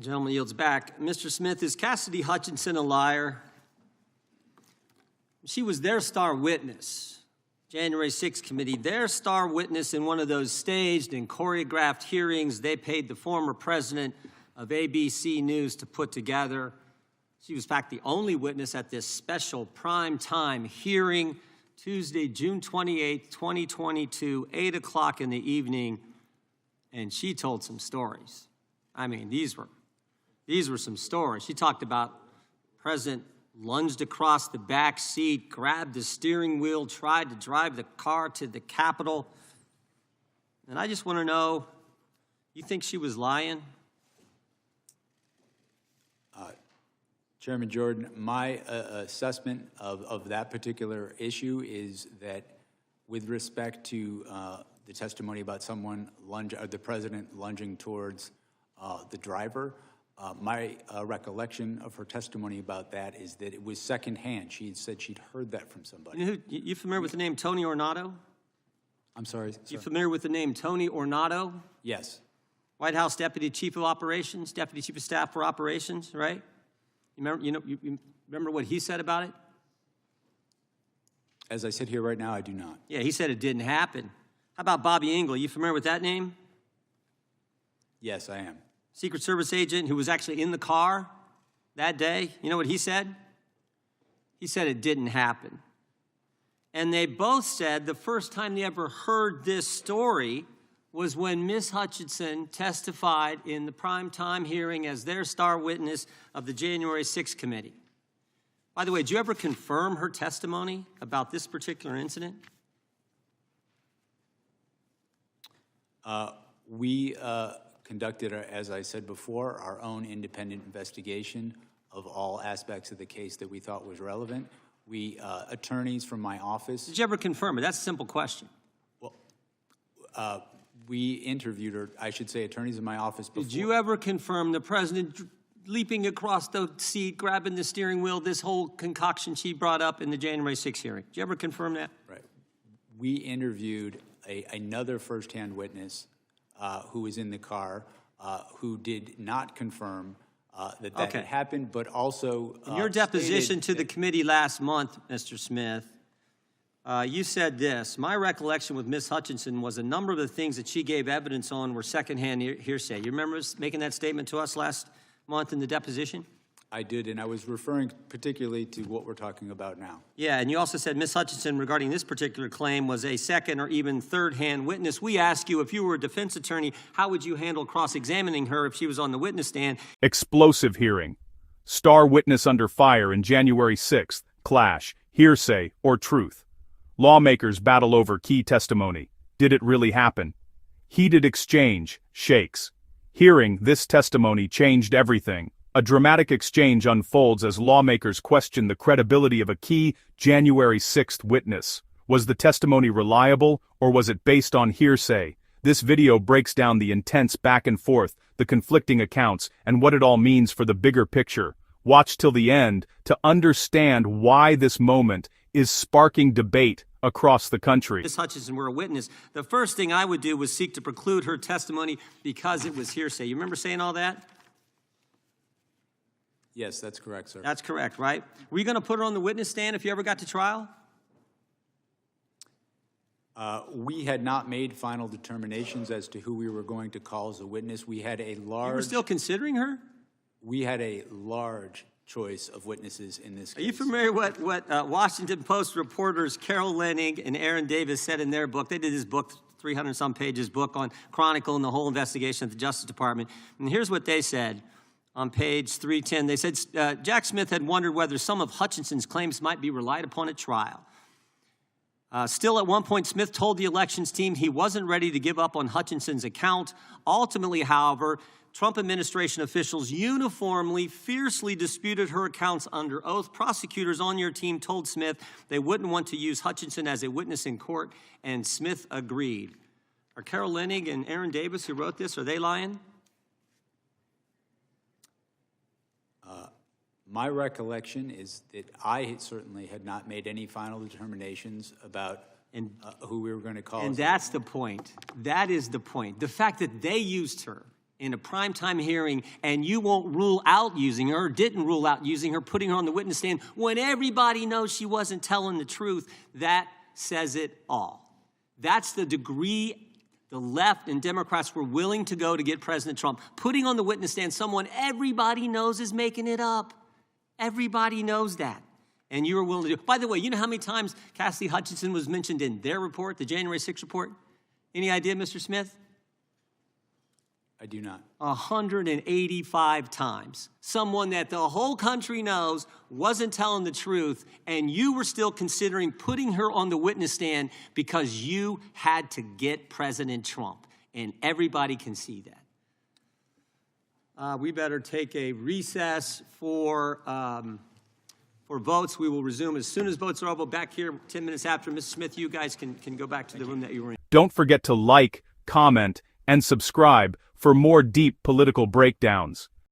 Gentleman yields back. Mr. Smith, is Cassidy Hutchinson a liar? She was their star witness, January 6th committee, their star witness in one of those staged and choreographed hearings they paid the former president of ABC News to put together. She was, in fact, the only witness at this special prime-time hearing, Tuesday, June 28, 2022, 8 o'clock in the evening, and she told some stories. I mean, these were some stories. She talked about President lunged across the back seat, grabbed the steering wheel, tried to drive the car to the Capitol. And I just want to know, you think she was lying? Chairman Jordan, my assessment of that particular issue is that with respect to the testimony about the president lunging towards the driver, my recollection of her testimony about that is that it was secondhand. She had said she'd heard that from somebody. You familiar with the name Tony Ornato? I'm sorry, sir? You familiar with the name Tony Ornato? Yes. White House Deputy Chief of Operations, Deputy Chief of Staff for Operations, right? You remember what he said about it? As I sit here right now, I do not. Yeah, he said it didn't happen. How about Bobby Engel? You familiar with that name? Yes, I am. Secret Service agent who was actually in the car that day. You know what he said? He said it didn't happen. And they both said the first time they ever heard this story was when Ms. Hutchinson testified in the primetime hearing as their star witness of the January 6th committee. By the way, did you ever confirm her testimony about this particular incident? We conducted, as I said before, our own independent investigation of all aspects of the case that we thought was relevant. Attorneys from my office. Did you ever confirm it? That's a simple question. Well, we interviewed her, I should say, attorneys in my office before. Did you ever confirm the president leaping across the seat, grabbing the steering wheel, this whole concoction she brought up in the January 6th hearing? Did you ever confirm that? Right. We interviewed another firsthand witness who was in the car who did not confirm that had happened, but also in your deposition to the committee last month, Mr. Smith, you said this: my recollection with Ms. Hutchinson was a number of the things that she gave evidence on were secondhand hearsay. You remember making that statement to us last month in the deposition? I did, and I was referring particularly to what we're talking about now. Yeah, and you also said Ms. Hutchinson, regarding this particular claim, was a second or even third-hand witness. We ask you, if you were a defense attorney, how would you handle cross-examining her if she was on the witness stand? Explosive hearing. Star witness under fire in January 6th. Clash. Hearsay or truth. Lawmakers battle over key testimony. Did it really happen? Heated exchange. Shakes. Hearing this testimony changed everything. A dramatic exchange unfolds as lawmakers question the credibility of a key January 6th witness. Was the testimony reliable, or was it based on hearsay? This video breaks down the intense back and forth, the conflicting accounts, and what it all means for the bigger picture. Watch till the end to understand why this moment is sparking debate across the country. Ms. Hutchinson were a witness. The first thing I would do was seek to preclude her testimony because it was hearsay. You remember saying all that? Yes, that's correct, sir. That's correct, right? Were you going to put her on the witness stand if you ever got to trial? We had not made final determinations as to who we were going to call as a witness. We had a large... You were still considering her? We had a large choice of witnesses in this case. Are you familiar with what Washington Post reporters Carol Leonnig and Aaron Davis said in their book? They did this book, 300-some pages book on Chronicle and the whole investigation at the Justice Department. And here's what they said. On page 310, they said, Jack Smith had wondered whether some of Hutchinson's claims might be relied upon at trial. Still, at one point, Smith told the elections team he wasn't ready to give up on Hutchinson's account. Ultimately, however, Trump administration officials uniformly, fiercely disputed her accounts under oath. Prosecutors on your team told Smith they wouldn't want to use Hutchinson as a witness in court, and Smith agreed. Are Carol Leonnig and Aaron Davis, who wrote this, are they lying? My recollection is that I certainly had not made any final determinations about who we were going to call. And that's the point. That is the point. The fact that they used her in a primetime hearing, and you won't rule out using her, or didn't rule out using her, putting her on the witness stand when everybody knows she wasn't telling the truth, that says it all. That's the degree the left and Democrats were willing to go to get President Trump, putting on the witness stand someone everybody knows is making it up. Everybody knows that. And you were willing to do it. By the way, you know how many times Cassidy Hutchinson was mentioned in their report, the January 6th report? Any idea, Mr. Smith? I do not. 185 times. Someone that the whole country knows wasn't telling the truth, and you were still considering putting her on the witness stand because you had to get President Trump. And everybody can see that. We better take a recess for votes. We will resume as soon as votes are over. Back here 10 minutes after. Mrs. Smith, you guys can go back to the room that you were in. Don't forget to like, comment, and subscribe for more deep political breakdowns.